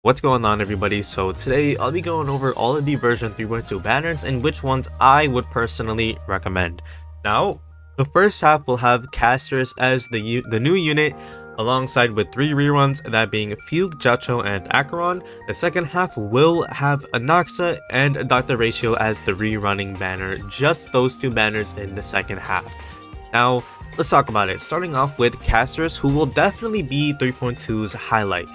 What's going on, everybody? So today I'll be going over all of the version 3.2 banners and which ones I would personally recommend. Now, the first half will have casters as the new unit alongside with 3 reruns, that being Fugue, Jiao and Acheron. The second half will have Anaxa and Dr. Ratio as the rerunning banner, just those two banners in the second half. Now, let's talk about it, starting off with casters, who will definitely be 3.2's highlight.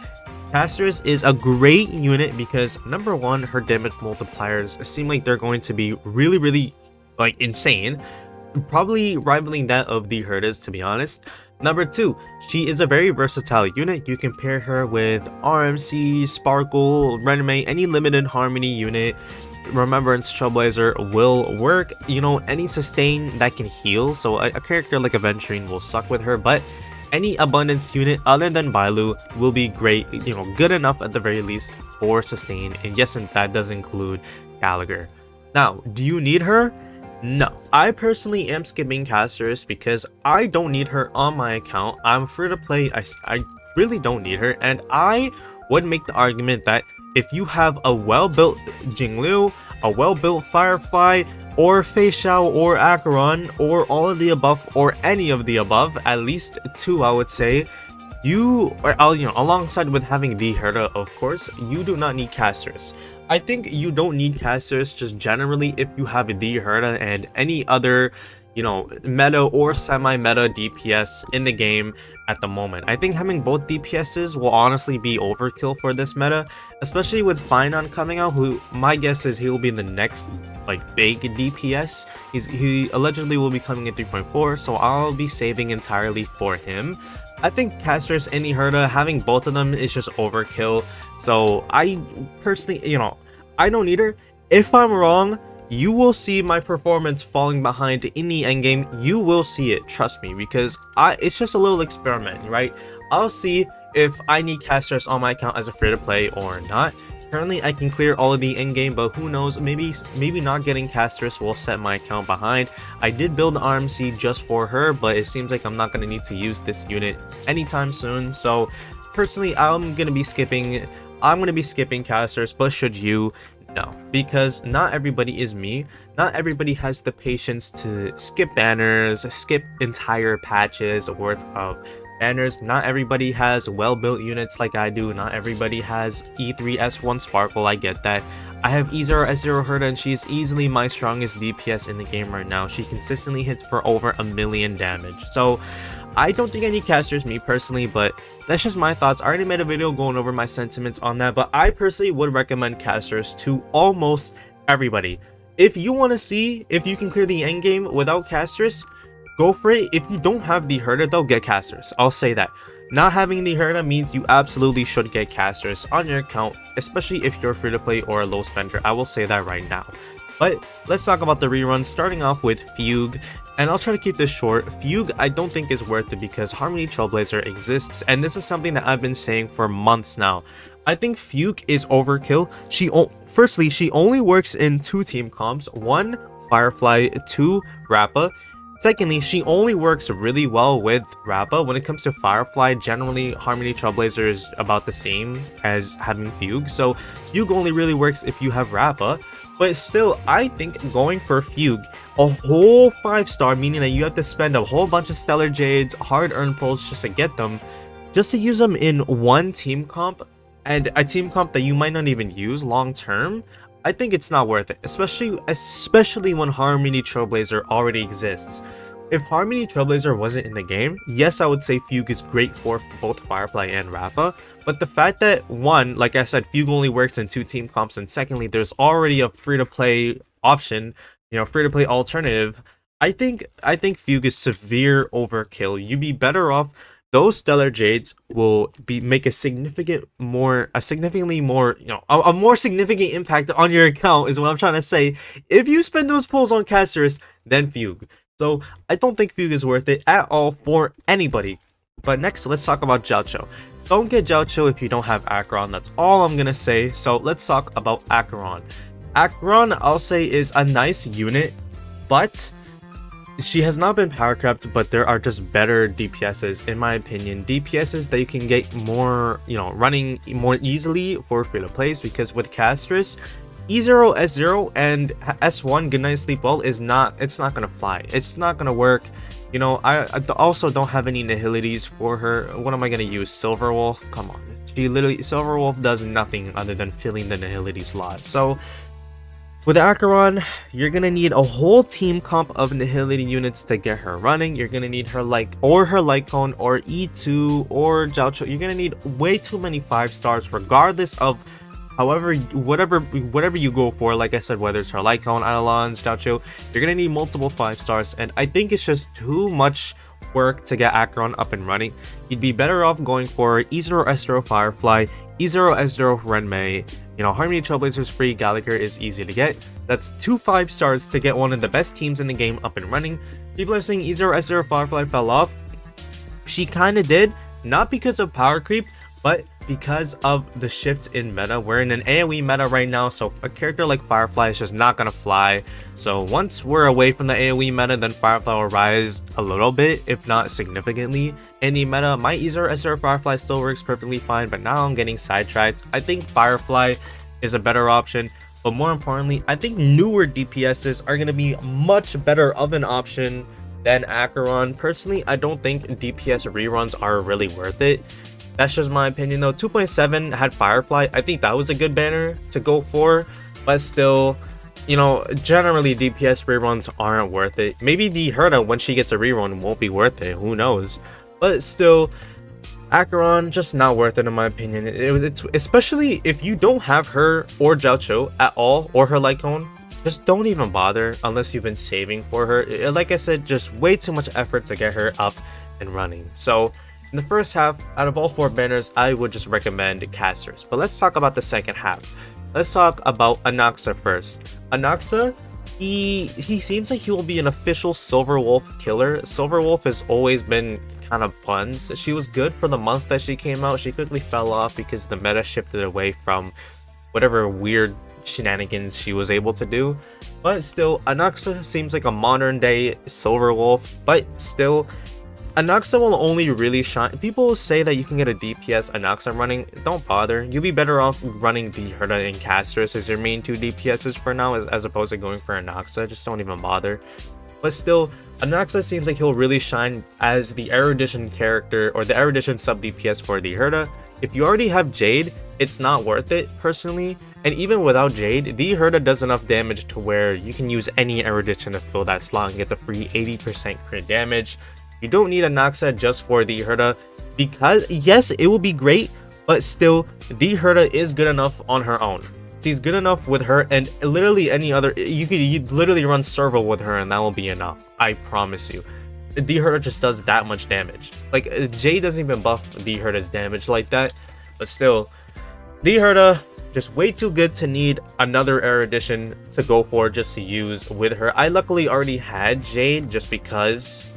Casters is a great unit because number one, her damage multipliers seem like they're going to be really like insane, probably rivaling that of the Herdas, to be honest. Number two, she is a very versatile unit. You can pair her with RMC, Sparkle, Renomé, any limited harmony unit. Remembrance Trailblazer will work. You know, any sustain that can heal, so a character like Aventurine will suck with her, but any abundance unit other than Bailu will be great, you know, good enough at the very least for sustain. And yes, and that does include Gallagher. Now, do you need her? No. I personally am skipping casters because I don't need her on my account. I'm free to play. I really don't need her, and I would make the argument that if you have a well-built Jingliu, a well-built Firefly, or Fei Xiao, or Acheron, or all of the above, or any of the above, at least two, I would say, alongside with having the Herda, of course, you do not need casters. I think you don't need casters just generally if you have the Herda and any other, you know, meta or semi-meta DPS in the game at the moment. I think having both DPSs will honestly be overkill for this meta, especially with Finon coming out, who my guess is he will be the next like big DPS. He allegedly will be coming in 3.4, so I'll be saving entirely for him. I think casters and the Herda, having both of them is just overkill. So I personally, you know, I don't need her. If I'm wrong, you will see my performance falling behind in the endgame. You will see it, trust me, because it's just a little experiment, right? I'll see if I need casters on my account as a free-to-play or not. Currently, I can clear all of the endgame, but who knows, maybe not getting casters will set my account behind. I did build RMC just for her, but it seems like I'm not going to need to use this unit anytime soon. So personally, I'm going to be skipping casters, but should you? No, because not everybody is me. Not everybody has the patience to skip banners, skip entire patches worth of banners. Not everybody has well-built units like I do. Not everybody has E3S1 Sparkle, I get that. I have E0S0 Herda, and she's easily my strongest DPS in the game right now. She consistently hits for over 1,000,000 damage. So I don't think I need casters, me personally, but that's just my thoughts. I already made a video going over my sentiments on that, but I personally would recommend casters to almost everybody. If you want to see if you can clear the endgame without casters, go for it. If you don't have the Herda, though, get casters. I'll say that. Not having the Herda means you absolutely should get casters on your account, especially if you're free to play or a low spender. I will say that right now. But let's talk about the reruns, starting off with Fugue. And I'll try to keep this short. Fugue, I don't think is worth it because Harmony Trailblazer exists, and this is something that I've been saying for months now. I think Fugue is overkill. Firstly, she only works in 2 team comps, 1 Firefly, 2 Rappa. Secondly, she only works really well with Rappa. When it comes to Firefly, generally Harmony Trailblazer is about the same as having Fugue, so Fugue only really works if you have Rappa. But still, I think going for Fugue, a whole 5-star, meaning that you have to spend a whole bunch of Stellar Jades, hard-earned pulls just to get them, just to use them in 1 team comp, and a team comp that you might not even use long-term, I think it's not worth it, especially when Harmony Trailblazer already exists. If Harmony Trailblazer wasn't in the game, yes, I would say Fugue is great for both Firefly and Rappa, but the fact that, one, like I said, Fugue only works in 2 team comps, and secondly, there's already a free-to-play option, you know, free-to-play alternative, I think Fugue is severe overkill. You'd be better off. Those Stellar Jades will make a significantly more, you know, a more significant impact on your account is what I'm trying to say. If you spend those pulls on casters, then Fugue. So I don't think Fugue is worth it at all for anybody. But next, let's talk about Jiao. Don't get Jiao if you don't have Acheron. That's all I'm gonna say. So let's talk about Acheron. Acheron, I'll say, is a nice unit, but she has not been power crept, but there are just better DPSs in my opinion. DPSs that you can get more, running more easily for free to plays, because with Castris, E0, S0, and S1 Goodnight Sleep Well it's not gonna fly. It's not gonna work. I also don't have any nihilities for her. What am I gonna use? Silver Wolf? Come on. Silver Wolf does nothing other than filling the nihility slot. So with Acheron, you're gonna need a whole team comp of nihility units to get her running. You're gonna need her her light cone, or E2, or Jiao. You're gonna need way too many 5 stars, regardless of whatever you go for. Like I said, whether it's her light cone, Eidolons, Jiao, you're gonna need multiple 5 stars, and I think it's just too much work to get Acheron up and running. You'd be better off going for E0 S0 Firefly, E0 S0 Renmei. Harmony Trailblazers free, Gallagher is easy to get. That's 2 5 stars to get one of the best teams in the game up and running. People are saying E0 S0 Firefly fell off. She kinda did, not because of power creep, but because of the shifts in meta. We're in an AoE meta right now, so a character like Firefly is just not gonna fly. So once we're away from the AoE meta, then Firefly will rise a little bit, if not significantly. In the meta, my E0 S0 Firefly still works perfectly fine, but now I'm getting sidetracked. I think Firefly is a better option, but more importantly, I think newer DPSs are gonna be much better of an option than Acheron. Personally, I don't think DPS reruns are really worth it. That's just my opinion though. 2.7 had Firefly. I think that was a good banner to go for, but still, generally DPS reruns aren't worth it. Maybe the Herta, when she gets a rerun, won't be worth it. Who knows? But still, Acheron, just not worth it in my opinion. It's especially if you don't have her or Jiao at all, or her light cone. Just don't even bother unless you've been saving for her. Like I said, just way too much effort to get her up and running. So in the first half, out of all 4 banners, I would just recommend casters. But let's talk about the second half. Let's talk about Anaxa first. Anaxa, he seems like he will be an official Silver Wolf killer. Silver Wolf has always been kind of puns. She was good for the month that she came out. She quickly fell off because the meta shifted away from whatever weird shenanigans she was able to do. But still, Anaxa seems like a modern day Silver Wolf, but still, Anaxa will only really shine. People say that you can get a DPS Anaxa running. Don't bother. You'll be better off running the Herta and Castris as your main 2 DPSs for now, as opposed to going for Anaxa. Just don't even bother. But still, Anaxa seems like he'll really shine as the erudition character, or the erudition sub DPS for the Herta. If you already have Jade, it's not worth it personally. And even without Jade, the Herta does enough damage to where you can use any erudition to fill that slot and get the free 80% crit damage. You don't need Anaxa just for the Herta, because yes, it will be great, but still, the Herta is good enough on her own. She's good enough with her, and literally any other, you'd literally run servo with her and that will be enough. I promise you. The Herta just does that much damage. Like, Jay doesn't even buff the Herta's damage like that, but still, the Herta, just way too good to need another erudition to go for just to use with her. I luckily already had Jade just because,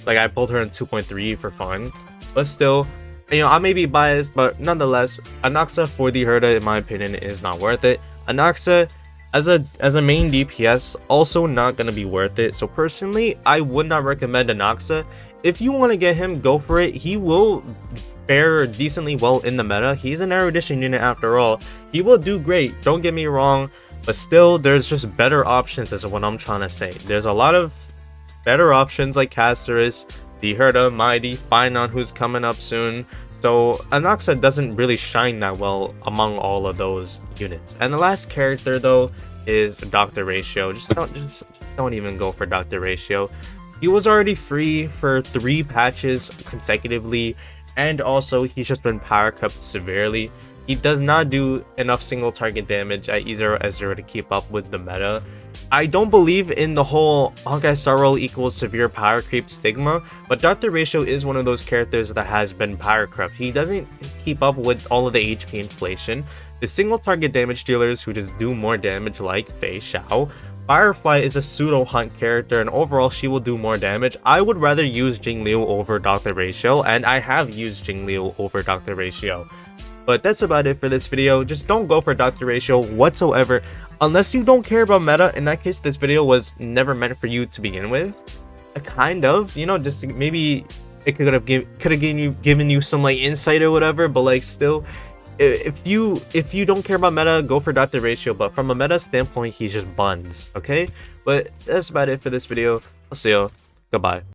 like, I pulled her in 2.3 for fun, but still, I may be biased, but nonetheless, Anaxa for the Herta, in my opinion, is not worth it. Anaxa as a main DPS, also not gonna be worth it. So personally, I would not recommend Anaxa. If you want to get him, go for it. He will fare decently well in the meta. He's an erudition unit after all. He will do great, don't get me wrong, but still, there's just better options, is what I'm trying to say. There's a lot of better options like Castris, the Herta, Mighty, Finon, who's coming up soon. So Anaxa doesn't really shine that well among all of those units. And the last character though is Dr. Ratio. Just don't even go for Dr. Ratio. He was already free for 3 patches consecutively, and also he's just been power cupped severely. He does not do enough single target damage at E0 S0 to keep up with the meta. I don't believe in the whole Honkai Star Roll equals severe power creep stigma, but Dr. Ratio is one of those characters that has been power crept. He doesn't keep up with all of the HP inflation. The single target damage dealers who just do more damage, like Fei Xiao. Firefly is a pseudo hunt character, and overall she will do more damage. I would rather use Jingliu over Dr. Ratio, and I have used Jingliu over Dr. Ratio. But that's about it for this video. Just don't go for Dr. Ratio whatsoever. Unless you don't care about meta. In that case, this video was never meant for you to begin with. kind of, you know, just maybe it could have given you some like insight or whatever, but like still, if you don't care about meta, go for Dr. Ratio, but from a meta standpoint, he's just buns, okay? But that's about it for this video. I'll see you. Goodbye.